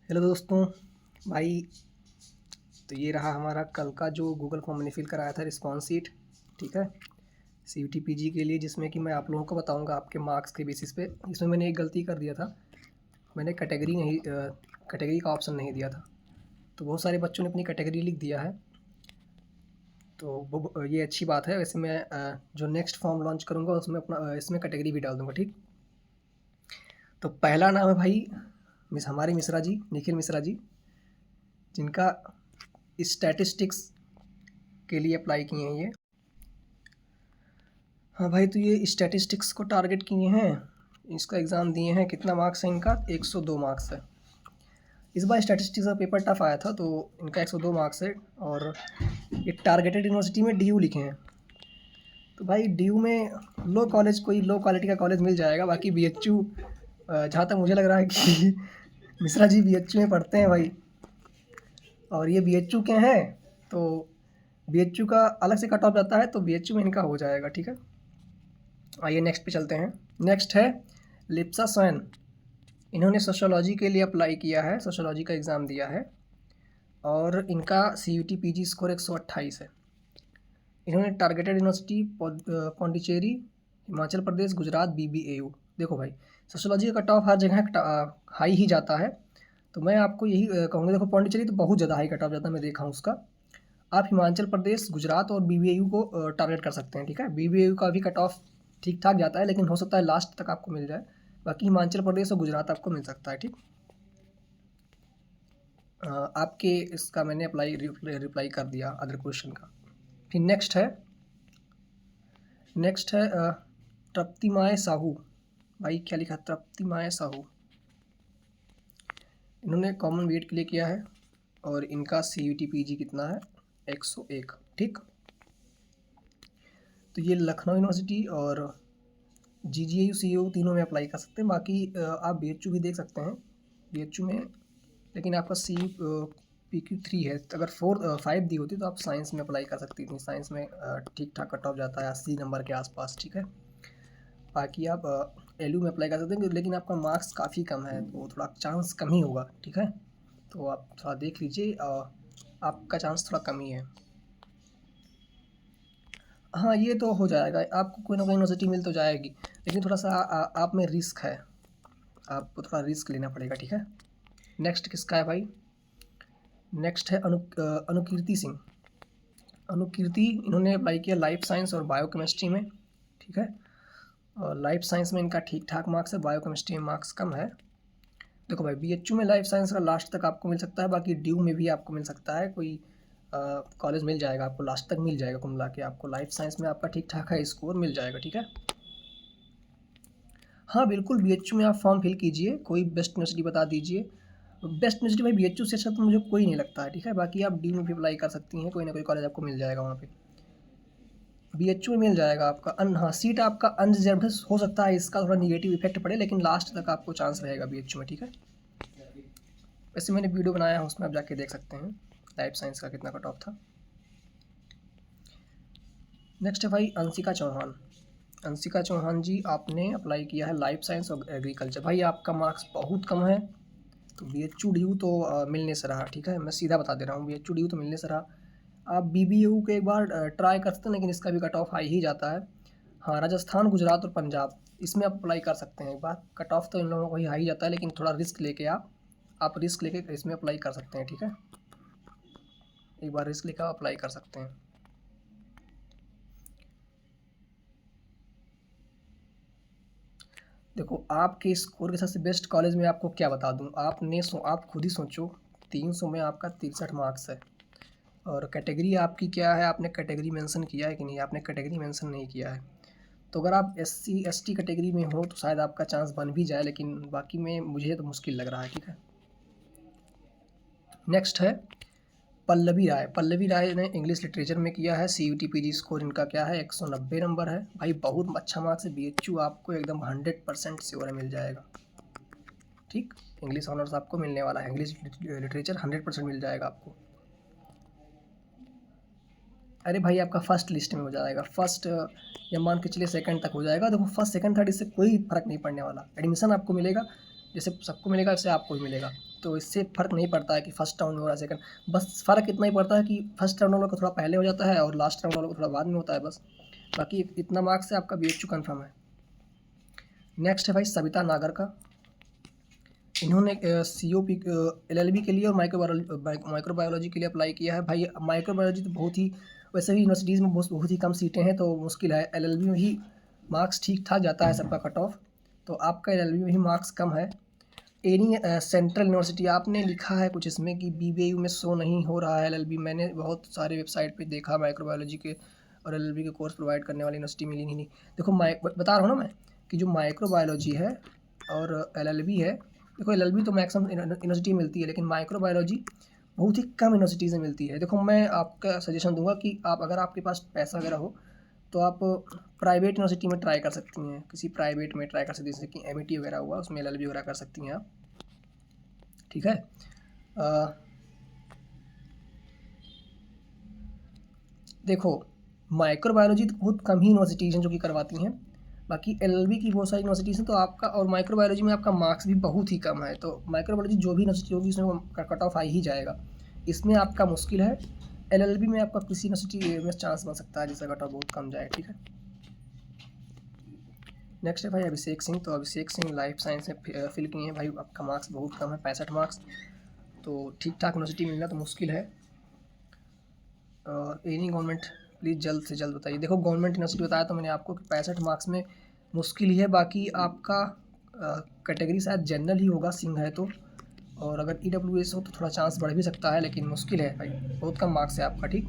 Hello दोस्तों। भाई, तो ये रहा हमारा कल का जो गूगल फॉर्म मैंने फिल कराया था, रिस्पॉन्स शीट। ठीक है, सीयूटी पीजी के लिए, जिसमें कि मैं आप लोगों को बताऊंगा आपके मार्क्स के बेसिस पे। इसमें मैंने एक गलती कर दिया था, मैंने कैटेगरी का ऑप्शन नहीं दिया था। तो बहुत सारे बच्चों ने अपनी कैटेगरी लिख दिया है, तो वो ये अच्छी बात है। वैसे मैं जो नेक्स्ट फॉर्म लॉन्च करूँगा उसमें अपना इसमें कैटेगरी भी डाल दूँगा। ठीक, तो पहला नाम है भाई हमारे मिश्रा जी, निखिल मिश्रा जी, जिनका स्टैटिस्टिक्स के लिए अप्लाई किए हैं ये। हाँ भाई, तो ये स्टैटिस्टिक्स को टारगेट किए हैं, इसका एग्ज़ाम दिए हैं। कितना मार्क्स है इनका? 102 मार्क्स है। इस बार स्टैटिस्टिक्स का पेपर टफ आया था, तो इनका 102 मार्क्स है। और ये टारगेटेड यूनिवर्सिटी में डीयू लिखे हैं। तो भाई डीयू में कोई लो क्वालिटी का कॉलेज मिल जाएगा। बाकी बीएचयू, जहाँ तक मुझे लग रहा है कि मिश्रा जी बीएचयू में पढ़ते हैं भाई, और ये बीएचयू के हैं, तो बीएचयू का अलग से कट ऑफ जाता है, तो बीएचयू में इनका हो जाएगा। ठीक है, आइए नेक्स्ट पे चलते हैं। नेक्स्ट है लिप्सा स्वैन। इन्होंने सोशियोलॉजी के लिए अप्लाई किया है, सोशियोलॉजी का एग्ज़ाम दिया है, और इनका सीयूटी पीजी स्कोर 128 है। इन्होंने targeted university Pondicherry, Himachal Pradesh, Gujarat, BBAU. देखो भाई, सोशियोलॉजी का कट ऑफ हर जगह हाई ही जाता है, तो मैं आपको यही कहूँगा। देखो पौंडीचेरी तो बहुत ज़्यादा हाई कट ऑफ जाता है, मैं देखा हूँ उसका। आप हिमाचल प्रदेश, गुजरात और बीबीएयू को टारगेट कर सकते हैं। ठीक है, बीबीएयू का भी कट ऑफ ठीक ठाक जाता है, लेकिन हो सकता है लास्ट तक आपको मिल जाए। बाकी हिमाचल प्रदेश और गुजरात आपको मिल सकता है। ठीक, आपके इसका मैंने रिप्लाई कर दिया अदर क्वेश्चन का। फिर नेक्स्ट है तृप्तिमाय साहू। भाई क्या लिखा? तृप्तिमाय साहू। इन्होंने कॉमन बीएड के लिए किया है, और इनका सीयूटी पीजी कितना है? 101। ठीक, तो ये लखनऊ यूनिवर्सिटी और जीजीएयू सीयू तीनों में अप्लाई कर सकते हैं। बाकी आप बीएचयू भी देख सकते हैं, बीएचयू में। लेकिन आपका सी PQ3 है, तो अगर 5 दी होती तो आप साइंस में अप्लाई कर सकती थी। साइंस में ठीक ठाक कट ऑफ जाता है 80 नंबर के आसपास। ठीक है, बाकी आप एलयू में अप्लाई कर सकते हैं, लेकिन आपका मार्क्स काफ़ी कम है, तो थोड़ा चांस कम ही होगा। ठीक है, तो आप थोड़ा देख लीजिए, आपका चांस थोड़ा कम ही है। हाँ, ये तो हो जाएगा, आपको कोई ना कोई यूनिवर्सिटी मिल तो जाएगी, लेकिन थोड़ा सा आप में रिस्क है, आपको थोड़ा रिस्क लेना पड़ेगा। ठीक है, नेक्स्ट किसका है भाई? नेक्स्ट है अनुकीर्ति सिंह। अनुकीर्ति, इन्होंने अप्लाई किया लाइफ साइंस और बायोकेमिस्ट्री में। ठीक है, और लाइफ साइंस में इनका ठीक ठाक मार्क्स है, बायोकेमिस्ट्री में मार्क्स कम है। देखो भाई, बीएचयू में लाइफ साइंस का लास्ट तक आपको मिल सकता है, बाकी ड्यू में भी आपको मिल सकता है। कोई कॉलेज मिल जाएगा आपको, लास्ट तक मिल जाएगा। कुल मिला के आपको लाइफ साइंस में आपका ठीक ठाक है स्कोर, मिल जाएगा। ठीक है, हाँ बिल्कुल, बीएचयू में आप फॉर्म फिल कीजिए, कोई बेस्ट यूनिवर्सिटी बता दीजिए। बेस्ट यूनिवर्सिटी भाई बीएचयू से अच्छा तो मुझे कोई नहीं लगता है। ठीक है, बाकी आप डी में भी अप्लाई कर सकती हैं, कोई ना कोई कॉलेज आपको मिल जाएगा वहाँ पे। बीएचयू में मिल जाएगा आपका हाँ, सीट आपका अनरिजर्व हो सकता है, इसका थोड़ा निगेटिव इफेक्ट पड़े, लेकिन लास्ट तक आपको चांस रहेगा बीएचयू में। ठीक है, वैसे मैंने वीडियो बनाया है, उसमें आप जाके देख सकते हैं लाइफ साइंस का कितना कट ऑफ था। नेक्स्ट है भाई अंशिका चौहान। अंशिका चौहान जी, आपने अप्लाई किया है लाइफ साइंस और एग्रीकल्चर। भाई आपका मार्क्स बहुत कम है, तो बीएचयू ड्यू तो मिलने से रहा। ठीक है, मैं सीधा बता दे रहा हूँ, बीएचयू ड्यू तो मिलने से रहा। आप बीबीयू के एक बार ट्राई कर सकते हैं, लेकिन इसका भी कट ऑफ हाई ही जाता है। हाँ, राजस्थान, गुजरात और पंजाब, इसमें आप अप्लाई कर सकते हैं एक बार। कट ऑफ तो इन लोगों को ही हाई जाता है, लेकिन थोड़ा रिस्क लेके आप रिस्क लेके इसमें अप्लाई कर सकते हैं। ठीक है, एक बार रिस्क लेकर अप्लाई कर सकते हैं। देखो, आपके स्कोर के हिसाब से बेस्ट कॉलेज में आपको क्या बता दूं, आप खुद ही सोचो। 300 में आपका 63 मार्क्स है, और कैटेगरी आपकी क्या है? आपने कैटेगरी मेंशन किया है कि नहीं? आपने कैटेगरी मेंशन नहीं किया है। तो अगर आप SC ST कैटेगरी में हो तो शायद आपका चांस बन भी जाए, लेकिन बाकी में मुझे तो मुश्किल लग रहा है। ठीक है, नेक्स्ट है पल्लवी राय। पल्लवी राय ने इंग्लिश लिटरेचर में किया है, CUT PG स्कोर इनका क्या है? 190 नंबर है। भाई बहुत अच्छा मार्क्स है, BHU आपको एकदम 100% श्योर है मिल जाएगा। ठीक, इंग्लिश ऑनर्स आपको मिलने वाला है, इंग्लिश लिटरेचर 100% मिल जाएगा आपको। अरे भाई, आपका फर्स्ट लिस्ट में हो जाएगा, फर्स्ट या मान के चलिए सेकंड तक हो जाएगा। देखो फर्स्ट सेकंड थर्ड इससे कोई फ़र्क नहीं पड़ने वाला, एडमिशन आपको मिलेगा, जैसे सबको मिलेगा वैसे आपको भी मिलेगा। तो इससे फ़र्क नहीं पड़ता है कि फर्स्ट राउंड में हो रहा है सेकंड, बस फ़र्क इतना ही पड़ता है कि फर्स्ट राउंड वालों को थोड़ा पहले हो जाता है और लास्ट राउंड वालों को थोड़ा बाद में होता है बस। बाकी इतना मार्क्स से आपका BHU कन्फर्म है। नेक्स्ट है भाई सविता नागर का। इन्होंने COP LLB के लिए और माइक्रोबायोलॉजी के लिए अप्लाई किया है। भाई माइक्रोबायोलॉजी तो बहुत ही, वैसे भी यूनिवर्सिटीज़ में बहुत ही कम सीटें हैं तो मुश्किल है। LLB में ही मार्क्स ठीक ठाक जाता है सबका कट ऑफ, तो आपका LLB में ही मार्क्स कम है। एनी सेंट्रल यूनिवर्सिटी आपने लिखा है कुछ इसमें कि BBU में शो नहीं हो रहा है LLB। मैंने बहुत सारे वेबसाइट पे देखा माइक्रोबायोलॉजी के और LLB के कोर्स प्रोवाइड करने वाली यूनिवर्सिटी मिली नहीं। देखो बता रहा हूँ ना मैं कि जो माइक्रोबायोलॉजी है और LLB है, देखो LLB तो मैक्सिमम यूनिवर्सिटी में मिलती है, लेकिन माइक्रोबायोलॉजी बहुत ही कम यूनिवर्सिटीज़ में मिलती है। देखो मैं आपका सजेशन दूंगा कि आप अगर आपके पास पैसा वगैरह हो तो आप प्राइवेट यूनिवर्सिटी में ट्राई कर सकती हैं, किसी प्राइवेट में ट्राई कर सकती हैं, जैसे कि MIT वगैरह हुआ, उसमें LLB वगैरह कर सकती हैं आप, ठीक है। देखो माइक्रोबायोलॉजी तो बहुत कम ही यूनिवर्सिटीज़ हैं जो कि करवाती हैं, बाकी LLB की बहुत सारी यूनिवर्सिटीज़ हैं। तो आपका और माइक्रोबायोलॉजी में आपका मार्क्स भी बहुत ही कम है, तो माइक्रोबायोलॉजी जो भी यूनिवर्सिटी होगी उसमें कट ऑफ आ ही जाएगा। इसमें आपका मुश्किल है। LLB में आपका किसी यूनिवर्सिटी में चांस बन सकता है जिसका कट ऑफ बहुत कम जाए, ठीक है। नेक्स्ट है भाई अभिषेक सिंह। तो अभिषेक सिंह लाइफ साइंस में फिल किए हैं। भाई आपका मार्क्स बहुत कम है, 65 मार्क्स, तो ठीक ठाक यूनिवर्सिटी मिलना तो मुश्किल है। एनी गवर्नमेंट प्लीज़ जल्द से जल्द बताइए। देखो गवर्नमेंट यूनिवर्सिटी बताया तो मैंने आपको कि 65 मार्क्स में मुश्किल ही है। बाकी आपका कैटेगरी शायद जनरल ही होगा, सिंह है तो, और अगर EWS हो तो थोड़ा चांस बढ़ भी सकता है, लेकिन मुश्किल है भाई, बहुत कम मार्क्स है आपका, ठीक।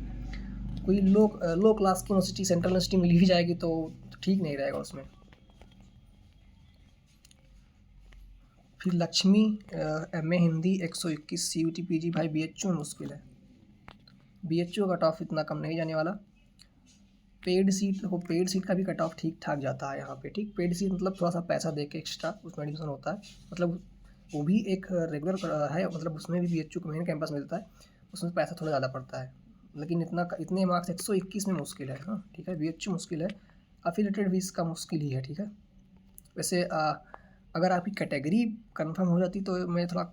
कोई लो क्लास की यूनिवर्सिटी, सेंट्रल यूनिवर्सिटी मिल ही जाएगी तो ठीक नहीं रहेगा उसमें। फिर Lakshmi MA Hindi 121 CUT PG। भाई BHU में मुश्किल है, BHU का कट ऑफ इतना कम नहीं जाने वाला। पेड सीट, देखो पेड सीट का भी कट ऑफ ठीक ठाक जाता है यहाँ पे, ठीक। पेड सीट मतलब थोड़ा सा पैसा दे के एक्स्ट्रा उसमें एडमिशन होता है, मतलब वो भी एक रेगुलर है, मतलब उसमें भी BHU को मेन कैंपस मिलता है, उसमें पैसा थोड़ा ज़्यादा पड़ता है, लेकिन इतने मार्क्स 121 में मुश्किल है, हाँ ठीक है। BHU मुश्किल है, अफिलेटेड भी इसका मुश्किल ही है, ठीक है। वैसे अगर आपकी कैटेगरी कंफर्म हो जाती तो मैं थोड़ा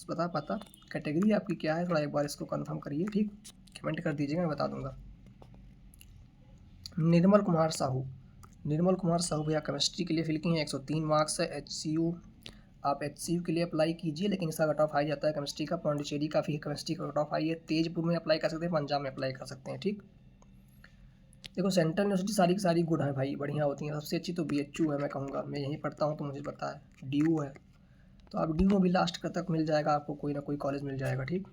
बता पाता। कैटेगरी आपकी क्या है, थोड़ा एक बार इसको कंफर्म करिए, ठीक। कमेंट कर दीजिएगा, मैं बता दूंगा। निर्मल कुमार साहू। निर्मल कुमार साहू भैया केमिस्ट्री के लिए फिल किए हैं, 103 मार्क्स है। HCU, आप HCU के लिए अप्लाई कीजिए, लेकिन इसका कट ऑफ हाई जाता है केमिस्ट्री का। पौंडीचेरी का भी केमिस्ट्री का कट ऑफ हाई है। तेजपुर में अप्लाई कर सकते हैं, पंजाब में अप्लाई कर सकते हैं, ठीक। देखो सेंट्रल यूनिवर्सिटी सारी की सारी गुड है भाई, बढ़िया होती हैं। सबसे अच्छी तो BHU है, मैं कहूँगा, मैं यहीं पढ़ता हूँ तो मुझे पता है। DU है, तो आप DU में भी लास्ट तक मिल जाएगा आपको, कोई ना कोई कॉलेज मिल जाएगा, ठीक।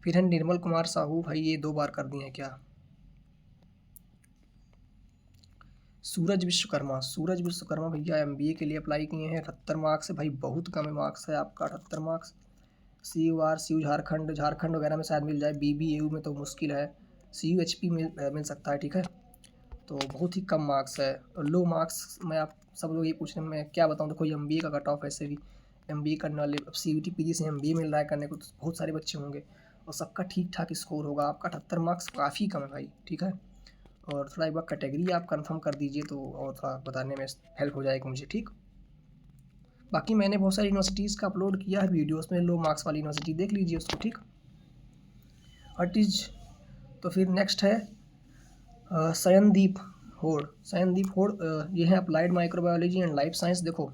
फिर है निर्मल कुमार साहू। भाई ये 2 बार कर दिए हैं क्या। सूरज विश्वकर्मा। सूरज विश्वकर्मा भैया MBA के लिए अप्लाई किए हैं, 78 मार्क्स है। भाई बहुत कम मार्क्स है आपका, 78 मार्क्स। CU झारखंड वगैरह में शायद मिल जाए, BBAU में तो मुश्किल है। CUHP मिल सकता है, ठीक है। तो बहुत ही कम मार्क्स है, लो मार्क्स। मैं आप सब लोग ये पूछ रहे हैं, मैं क्या बताऊँ। देखो MBA का कट ऑफ ऐसे भी, MBA करने वाले, अब CUT PG से MBA मिल रहा है करने को, तो बहुत सारे बच्चे होंगे और सबका ठीक ठाक स्कोर होगा। आपका 78 मार्क्स काफ़ी कम है भाई, ठीक है। और थोड़ा एक बार कैटेगरी आप कंफर्म कर दीजिए तो और थोड़ा बताने में हेल्प हो जाएगी मुझे, ठीक। बाकी मैंने बहुत सारी यूनिवर्सिटीज़ का अपलोड किया है वीडियोस में, लो मार्क्स वाली यूनिवर्सिटी देख लीजिए उसको, ठीक। हट इज। तो फिर नेक्स्ट है सयनदीप होड़। ये है applied microbiology and life science. देखो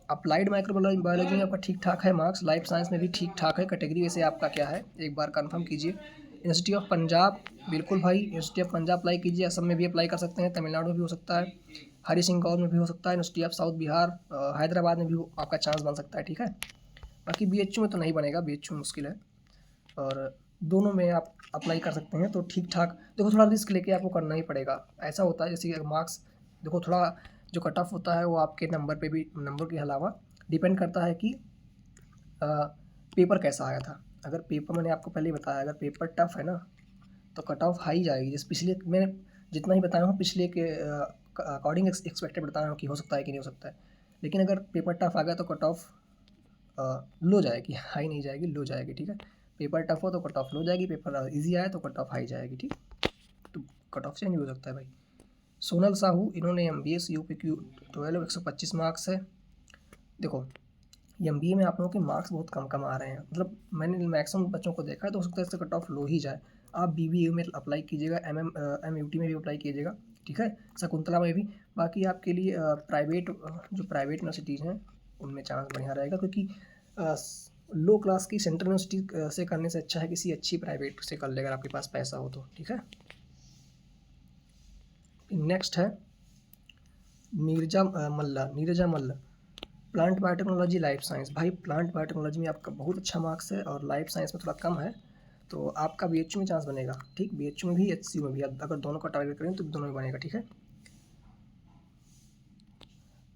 अप्लाइड माइक्रोबायोलॉजी में आपका ठीक ठाक है मार्क्स, लाइफ साइंस में भी ठीक ठाक है। कैटेगरी वैसे आपका क्या है एक बार कंफर्म कीजिए। यूनिवर्सिटी ऑफ पंजाब, बिल्कुल भाई यूनिवर्सिटी ऑफ पंजाब अप्लाई कीजिए। असम में भी अप्लाई कर सकते हैं, तमिलनाडु में भी हो सकता है, हरी सिंह गौर में भी हो सकता है, university of south Bihar Hyderabad में भी आपका चांस बन सकता है, ठीक है। बाकी BHU में तो नहीं बनेगा, BHU मुश्किल है। और दोनों में आप अप्लाई कर सकते हैं, तो ठीक ठाक। देखो थोड़ा रिस्क लेके आपको करना ही पड़ेगा। ऐसा होता है जैसे कि मार्क्स, देखो थोड़ा जो कट ऑफ होता है वो आपके नंबर पे भी, नंबर के अलावा डिपेंड करता है कि पेपर कैसा आया था। अगर पेपर, मैंने आपको पहले ही बताया, अगर पेपर टफ है ना तो कट ऑफ हाई जाएगी। जैसे पिछले मैं जितना ही बताया हूँ पिछले के अकॉर्डिंग एक्सपेक्टेड बताया हूँ कि हो सकता है कि नहीं हो सकता है। लेकिन अगर पेपर टफ आ गया तो कट ऑफ लो जाएगी, हाई नहीं जाएगी, लो जाएगी, ठीक है। पेपर टफ हो तो कट ऑफ लो जाएगी, पेपर इजी आए तो कट ऑफ हाई जाएगी, ठीक। तो कट ऑफ चेंज हो सकता है भाई। सोनल साहू, इन्होंने MBA CUPQ 12 125 मार्क्स है। देखो एमबीए में आप लोगों के मार्क्स बहुत कम कम आ रहे हैं, मतलब मैंने मैक्सिमम बच्चों को देखा है, तो हो सकता है इससे कट ऑफ लो ही जाए। आप बीबीए में अप्लाई कीजिएगा, एमयूटी में भी अप्लाई कीजिएगा, ठीक है, शकुंतला में भी। बाकी आपके लिए प्राइवेट जो प्राइवेट यूनिवर्सिटीज़ हैं उनमें चांस बढ़िया रहेगा, क्योंकि लो क्लास की सेंट्रल यूनिवर्सिटी से करने से अच्छा है किसी अच्छी प्राइवेट से कर ले अगर आपके पास पैसा हो तो, ठीक है। नेक्स्ट है नीरजा मल्ल, प्लांट बायोटेक्नोलॉजी लाइफ साइंस। भाई प्लांट बायोटेक्नोलॉजी में आपका बहुत अच्छा मार्क्स है और लाइफ साइंस में थोड़ा कम है, तो आपका बीएचयू में चांस बनेगा, ठीक। बीएचयू में भी एचसीयू में भी, अगर दोनों का टारगेट करें तो दोनों में बनेगा, ठीक है।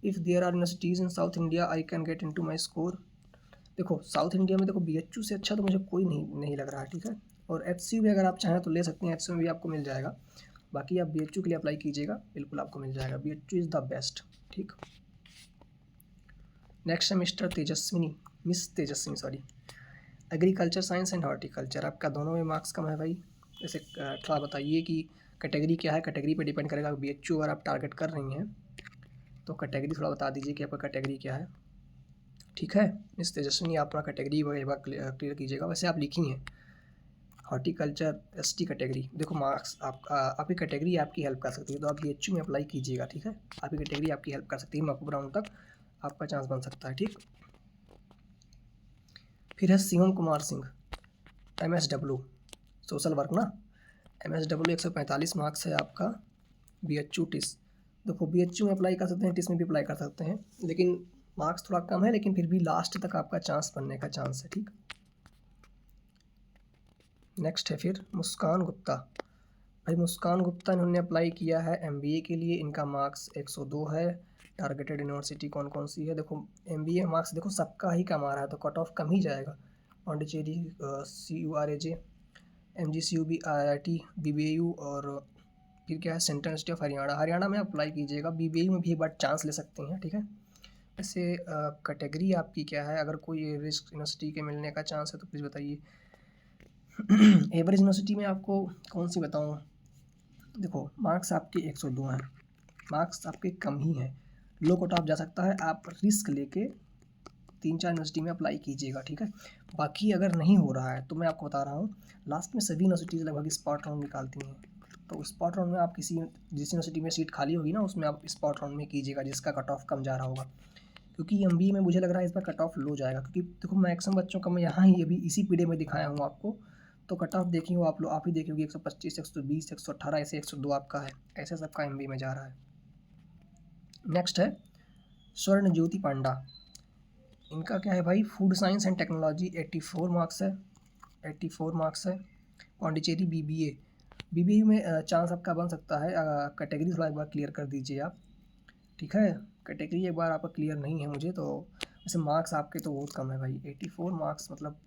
If there are universities in South India I can get into my score. देखो साउथ इंडिया में देखो बीएचयू से अच्छा तो मुझे कोई नहीं लग रहा है, ठीक है। और एचसीयू भी अगर आप चाहें तो ले सकते हैं, एचसीयू में भी आपको मिल जाएगा। बाकी आप बीएचयू के लिए अप्लाई कीजिएगा, बिल्कुल आपको मिल जाएगा, बीएचयू इज़ द बेस्ट, ठीक। नेक्स्ट है miss Tejaswini sorry, agriculture science and horticulture. आपका दोनों में मार्क्स कम है भाई। जैसे थोड़ा बताइए कि कैटेगरी क्या है, कैटेगरी पे डिपेंड करेगा। बीएचयू अगर आप टारगेट कर रही हैं तो कैटेगरी थोड़ा बता दीजिए कि आपका कैटेगरी क्या है, ठीक है। मिस तेजस्विनी आप अपना कैटेगरी एक बार क्लियर कीजिएगा। वैसे आप लिखी हैं हॉर्टिकल्चर एसटी कैटेगरी, देखो मार्क्स आपकी कैटेगरी आपकी हेल्प कर सकती है, तो आप बीएचयू में अप्लाई कीजिएगा, ठीक है। आपकी कैटेगरी आपकी हेल्प कर सकती है, महबूब राउंड तक आपका चांस बन सकता है, ठीक। फिर है Shivam Kumar Singh, MSW social work ना, MSW 145 मार्क्स है आपका। बीएचयू टिस, देखो बीएचयू में अप्लाई कर सकते हैं, टिस में भी अप्लाई कर सकते हैं, लेकिन मार्क्स थोड़ा कम है, लेकिन फिर भी लास्ट तक आपका चांस बनने का चांस है, ठीक। नेक्स्ट है फिर मुस्कान गुप्ता। भाई मुस्कान गुप्ता इन्होंने अप्लाई किया है एमबीए के लिए, इनका मार्क्स 102 है। टारगेटेड यूनिवर्सिटी कौन कौन सी है, देखो एमबीए मार्क्स देखो सबका ही कम आ रहा है, तो कट ऑफ कम ही जाएगा। Pondicherry, CURAJ, MGCUB, IIT, BBAU, और फिर क्या है सेंट्रल यूनिवर्सिटी ऑफ हरियाणा में अप्लाई कीजिएगा। BBAU में भी एक बार चांस ले सकते हैं, ठीक है। वैसे कैटेगरी आपकी क्या है, अगर कोई एवरेज यूनिवर्सिटी के मिलने का चांस है तो प्लीज़ बताइए। एवरेज यूनिवर्सिटी में आपको कौन सी बताऊँ, देखो मार्क्स आपके 102 हैं, मार्क्स आपके कम ही हैं, लो कट ऑफ जा सकता है। आप रिस्क लेके 3-4 यूनिवर्सिटी में अप्लाई कीजिएगा, ठीक है। बाकी अगर नहीं हो रहा है तो मैं आपको बता रहा हूँ, लास्ट में सभी यूनिवर्सिटीज़ लगभग स्पॉट राउंड निकालती हैं, तो स्पॉट राउंड में आप जिस यूनिवर्सिटी में सीट खाली होगी ना उसमें आप स्पॉट राउंड में कीजिएगा, जिसका कट ऑफ कम जा रहा होगा। क्योंकि एमबीए में मुझे लग रहा है इस बार कट ऑफ लो जाएगा, क्योंकि देखो मैक्सिमम बच्चों का मैं यहाँ ही अभी इसी पीडीएफ में दिखाया हूँ आपको, तो कट ऑफ देखी हो आप ही देखी होगी 125, 120, 118, ऐसे 102 आपका है, ऐसे सबका एमबीए में जा रहा है। नेक्स्ट है स्वर्ण ज्योति पांडा, इनका क्या है भाई, food science and technology, 84 marks है, 84 मार्क्स है। पौंडीचेरी बीबीए में चांस आपका बन सकता है, कैटेगरी थोड़ा एक बार क्लियर कर दीजिए आप, ठीक है। कैटेगरी एक बार आपका क्लियर नहीं है मुझे, तो वैसे मार्क्स आपके तो बहुत कम है भाई, 84 मार्क्स, मतलब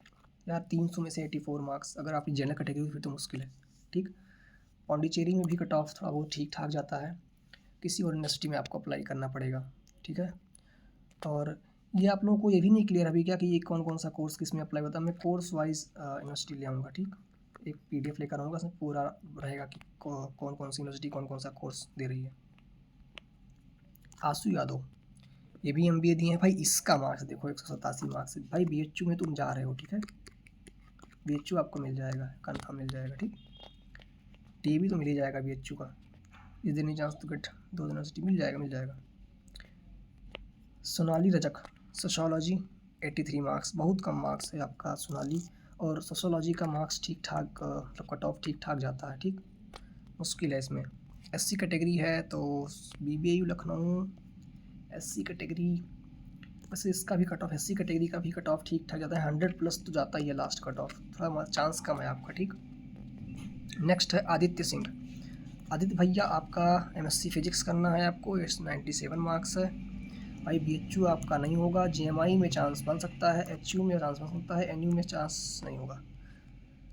यार 300 में से 84 मार्क्स, अगर आपकी जनरल कैटेगरी फिर तो मुश्किल है, ठीक। पौंडीचेरी में भी कट ऑफ थोड़ा बहुत ठीक ठाक जाता है, किसी और यूनिवर्सिटी में आपको अप्लाई करना पड़ेगा, ठीक है। और ये आप लोगों को ये भी नहीं क्लियर अभी क्या कि ये कौन कौन सा कोर्स किस में अप्लाई होता है, मैं कोर्स वाइज यूनिवर्सिटी ले आऊँगा, ठीक। एक PDF लेकर आऊँगा, उसमें पूरा रहेगा कि कौन कौन सी यूनिवर्सिटी कौन कौन सा कोर्स दे रही है। आशु यादव, ये भी एमबीए दिए हैं भाई, इसका मार्क्स देखो 187 मार्क्स है भाई। बीएचयू में तुम जा रहे हो, ठीक है, बीएचयू आपको मिल जाएगा, कन्फर्म मिल जाएगा, ठीक। टीवी तो मिल ही जाएगा बीएचयू का, इस दिन चांस तो गेट 2 यूनिवर्सिटी मिल जाएगा। सोनाली रजक, सोशोलॉजी, 83 मार्क्स, बहुत कम मार्क्स है आपका सोनाली, और सोशोलॉजी का मार्क्स ठीक ठाक, मतलब कट ऑफ ठीक ठाक जाता है, ठीक, मुश्किल है इसमें। SC कैटेगरी है तो BBAU लखनऊ, SC कैटेगरी, वैसे इसका भी कट ऑफ, SC कैटेगरी का भी कट ऑफ ठीक ठाक जाता है, 100+ तो जाता ही है लास्ट कट ऑफ, थोड़ा चांस कम है आपका, ठीक। नेक्स्ट है आदित्य सिंह, आदित्य भैया आपका MSc फिजिक्स करना है आपको, 97 मार्क्स है भाई। BHU आपका नहीं होगा, GMI में चांस बन सकता है, HU में चांस बन सकता है, NU में चांस नहीं होगा,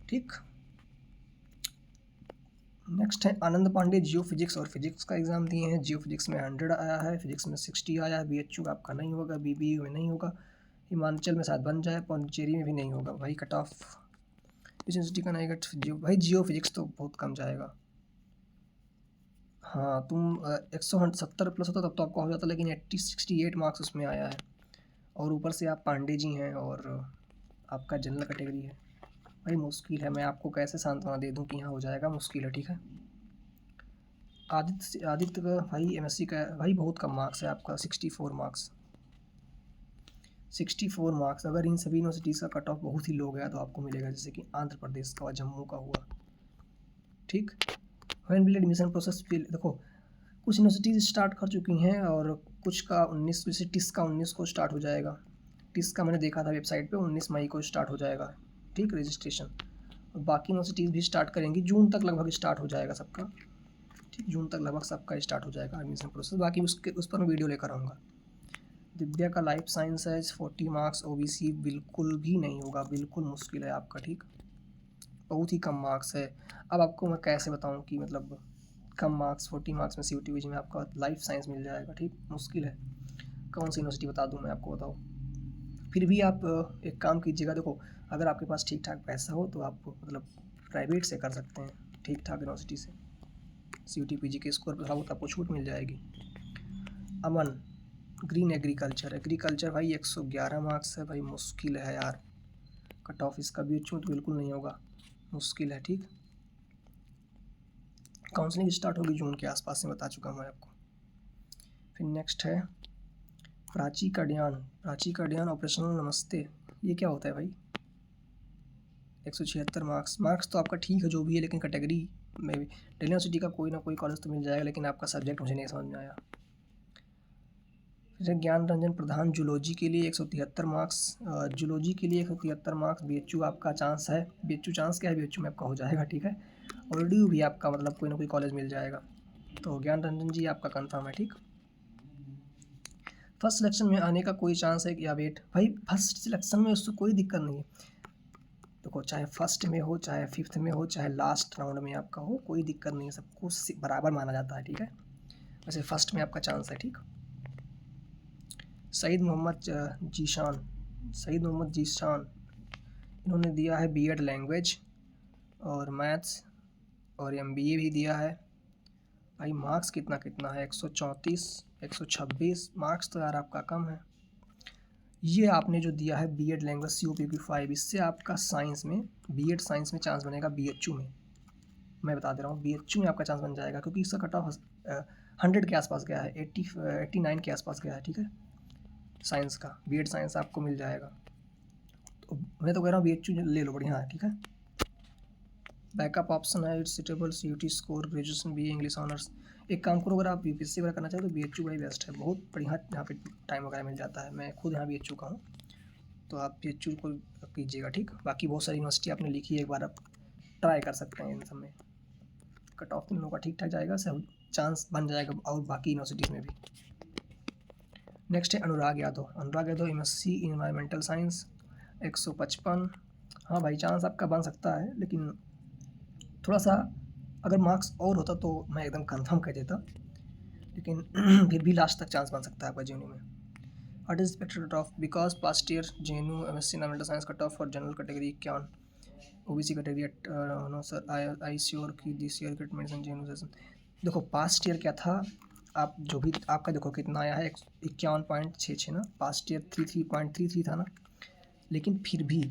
ठीक। नेक्स्ट है आनंद पांडे, जियो फिजिक्स और फिजिक्स का एग्ज़ाम दिए हैं, जियो फिजिक्स में 100 आया है, फिजिक्स में 60 आया है। BHU का आपका नहीं होगा, BBU में नहीं होगा, हिमाचल में शायद बन जाए, पौंडीचेरी में भी नहीं होगा भाई। कट ऑफ इस यूनिवर्सिटी का नहीं, जियो भाई, जियो फिजिक्स तो बहुत कम जाएगा। हाँ तुम 170+ होता तब तो आपका हो जाता, लेकिन 68 मार्क्स उसमें आया है, और ऊपर से आप पांडे जी हैं और आपका जनरल कैटेगरी है। भाई मुश्किल है, मैं आपको कैसे सांत्वना दे दूं कि यहाँ हो जाएगा, मुश्किल है। ठीक है, आदित्य का भाई एमएससी का भाई बहुत कम मार्क्स है आपका, 64 मार्क्स। 64 मार्क्स। अगर इन सभी यूनिवर्सिटीज़ का कट ऑफ बहुत ही लो गया तो आपको मिलेगा, जैसे कि आंध्र प्रदेश का और जम्मू का हुआ। ठीक, व्हेन विल एडमिशन प्रोसेस देखो, कुछ यूनिवर्सिटीज़ स्टार्ट कर चुकी हैं और कुछ का 19, जैसे टिस का 19 को स्टार्ट हो जाएगा। टिस का मैंने देखा था वेबसाइट पे 19 मई को स्टार्ट हो जाएगा। ठीक, रजिस्ट्रेशन। और बाकी यूनिवर्सिटीज़ भी स्टार्ट करेंगी, जून तक लगभग स्टार्ट हो जाएगा सबका। ठीक, जून तक लगभग सबका स्टार्ट हो जाएगा एडमिशन प्रोसेस। बाकी उस पर मैं वीडियो लेकर आऊँगा। दिव्या का लाइफ साइंस है 40 मार्क्स। ओबीसी बिल्कुल भी नहीं होगा, बिल्कुल मुश्किल है आपका। ठीक, बहुत ही कम मार्क्स है। अब आपको मैं कैसे बताऊं कि मतलब कम मार्क्स 40 मार्क्स में CUT-VG में आपका लाइफ साइंस मिल जाएगा। ठीक, मुश्किल है। कौन सी यूनिवर्सिटी बता दूं मैं आपको, बताओ। फिर भी आप एक काम कीजिएगा, देखो अगर आपके पास ठीक ठाक पैसा हो तो आप मतलब प्राइवेट से कर सकते हैं, ठीक ठाक यूनिवर्सिटी से। CUT-PG के स्कोर पर थोड़ा बहुत आपको छूट मिल जाएगी। अमन ग्रीन एग्रीकल्चर भाई 111 मार्क्स है भाई, मुश्किल है यार। कट ऑफ इसका भी तो बिल्कुल नहीं होगा, मुश्किल है। ठीक, काउंसलिंग स्टार्ट होगी जून के आसपास से, बता चुका हूँ मैं आपको। फिर नेक्स्ट है प्राची कड्यान ऑपरेशनल नमस्ते। ये क्या होता है भाई? 176 मार्क्स तो आपका ठीक है जो भी है, लेकिन कैटेगरी में भी दिल्ली यूनिवर्सिटी का कोई ना कोई कॉलेज तो मिल जाएगा, लेकिन आपका सब्जेक्ट मुझे नहीं समझ में आया। फिर ज्ञान रंजन प्रधान जूलॉजी के लिए 173 मार्क्स। जूलॉजी के लिए 173 मार्क्स। BHU आपका चांस है, BHU चांस क्या है, BHU में आपका हो जाएगा। ठीक है, और DU भी आपका मतलब कोई ना कोई कॉलेज मिल जाएगा। तो ज्ञान रंजन जी आपका कंफर्म है। ठीक, फर्स्ट सिलेक्शन में आने का कोई चांस है या वेट? भाई फर्स्ट सिलेक्शन में उससे कोई दिक्कत नहीं है। देखो चाहे फर्स्ट में हो, चाहे 5th में हो, चाहे लास्ट राउंड में आपका हो, कोई दिक्कत नहीं है, सबको बराबर माना जाता है। ठीक है, वैसे फर्स्ट में आपका चांस है। ठीक, सईद मोहम्मद जीशान इन्होंने दिया है B.Ed लैंग्वेज और मैथ्स और MBA भी दिया है। भाई मार्क्स कितना है? 134, 126 मार्क्स तो यार आपका कम है। ये आपने जो दिया है B.Ed लैंग्वेज COPP5, इससे आपका साइंस में B.Ed साइंस में चांस बनेगा BHU में। मैं बता दे रहा हूँ BHU में आपका चांस बन जाएगा, क्योंकि इसका कट ऑफ 100 के आसपास गया है, 89 के आसपास गया है। ठीक है, साइंस का B.Ed साइंस आपको मिल जाएगा। तो मैं तो कह रहा हूँ BHU ले लो, बढ़िया है। ठीक है, बैकअप ऑप्शन है it's suitable CUT score graduation BA English honours. एक काम करो, अगर आप UPSC वगैरह करना चाहो तो BHU बड़ी बेस्ट है, बहुत बढ़िया यहाँ पे टाइम वगैरह मिल जाता है। मैं खुद यहाँ BHU का हूँ, तो आप BHU को कीजिएगा। ठीक, बाकी बहुत सारी यूनिवर्सिटी आपने लिखी है, एक बार आप ट्राई कर सकते हैं इन सब में। कट ऑफ इन लोगों का ठीक ठाक जाएगा, सब चांस बन जाएगा और बाकी यूनिवर्सिटीज़ में भी। नेक्स्ट है Anurag Yadav MSc environmental science 155। हाँ भाई चांस आपका बन सकता है, लेकिन थोड़ा सा अगर मार्क्स और होता तो मैं एकदम कंफर्म कह देता, लेकिन फिर भी लास्ट तक चांस बन सकता है आपका JNU में। What is expected cut off? Because past year JNU MSc environmental science cut off for general category 51, OBC category no sir I sure कि this year get mention JNU session. देखो past year क्या था, आप जो भी आपका देखो कितना आया है 51.66 ना, पास्ट ईयर 33.33 था ना, लेकिन फिर भी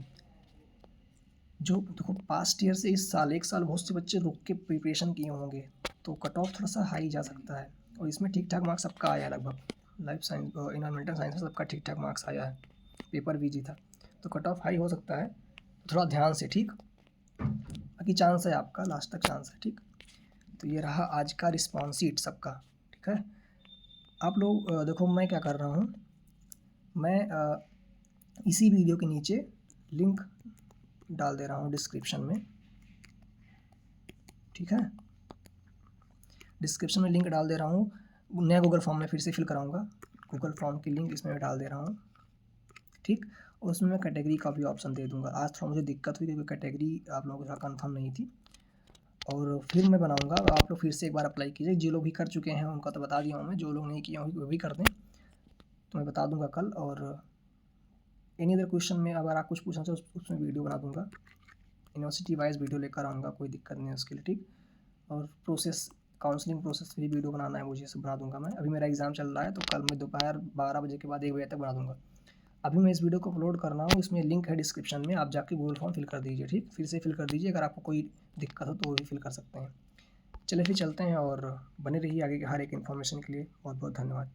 जो देखो पास्ट ईयर से इस साल, एक साल बहुत से बच्चे रुक के प्रिपरेशन किए होंगे, तो कट ऑफ थोड़ा सा हाई जा सकता है। और इसमें ठीक ठाक मार्क्स सबका आया है, लगभग लाइफ साइंस इन्वायरमेंटल साइंस में सबका ठीक ठाक मार्क्स आया है, पेपर भी था, तो कट ऑफ हाई हो सकता है, थोड़ा ध्यान से। ठीक, बाकी चांस है आपका, लास्ट तक चांस है। ठीक, तो ये रहा आज का रिस्पॉन्स शीट सबका। ठीक है, आप लोग देखो मैं क्या कर रहा हूँ, मैं इसी वीडियो के नीचे लिंक डाल दे रहा हूँ डिस्क्रिप्शन में। ठीक है, डिस्क्रिप्शन में लिंक डाल दे रहा हूँ, नया गूगल फॉर्म में फिर से फिल कराऊंगा, गूगल फॉर्म की लिंक इसमें डाल दे रहा हूँ। ठीक, और उसमें मैं कैटेगरी का भी ऑप्शन दे दूंगा। आज थोड़ा मुझे दिक्कत हुई क्योंकि कैटेगरी आप लोगों के साथ कन्फर्म नहीं थी, और फिर मैं बनाऊंगा। आप लोग फिर से एक बार अप्लाई कीजिए, जो लोग भी कर चुके हैं उनका तो बता दिया हूँ मैं, जो लोग नहीं किए होंगे वो भी कर दें, तो मैं बता दूंगा कल। और एनी अदर क्वेश्चन में अगर आप कुछ पूछना चाहो उसमें वीडियो बना दूंगा, यूनिवर्सिटी वाइज वीडियो लेकर आऊँगा, कोई दिक्कत नहीं है उसके लिए। ठीक, और प्रोसेस काउंसलिंग प्रोसेस भी वीडियो बनाना है मुझे, सब बना दूंगा मैं। अभी मेरा एग्ज़ाम चल रहा है, तो कल मैं दोपहर 12 बजे के बाद 1 बजे तक बना दूंगा। अभी मैं इस वीडियो को अपलोड कर रहा हूँ, इसमें लिंक है डिस्क्रिप्शन में, आप जाके गूगल फॉर्म फिल कर दीजिए। ठीक, फिर से फिल कर दीजिए, अगर आपको कोई दिक्कत हो तो वो भी फिल कर सकते हैं। चलिए फिर चलते हैं और बने रहिए आगे के हर एक इन्फॉर्मेशन के लिए। बहुत बहुत धन्यवाद।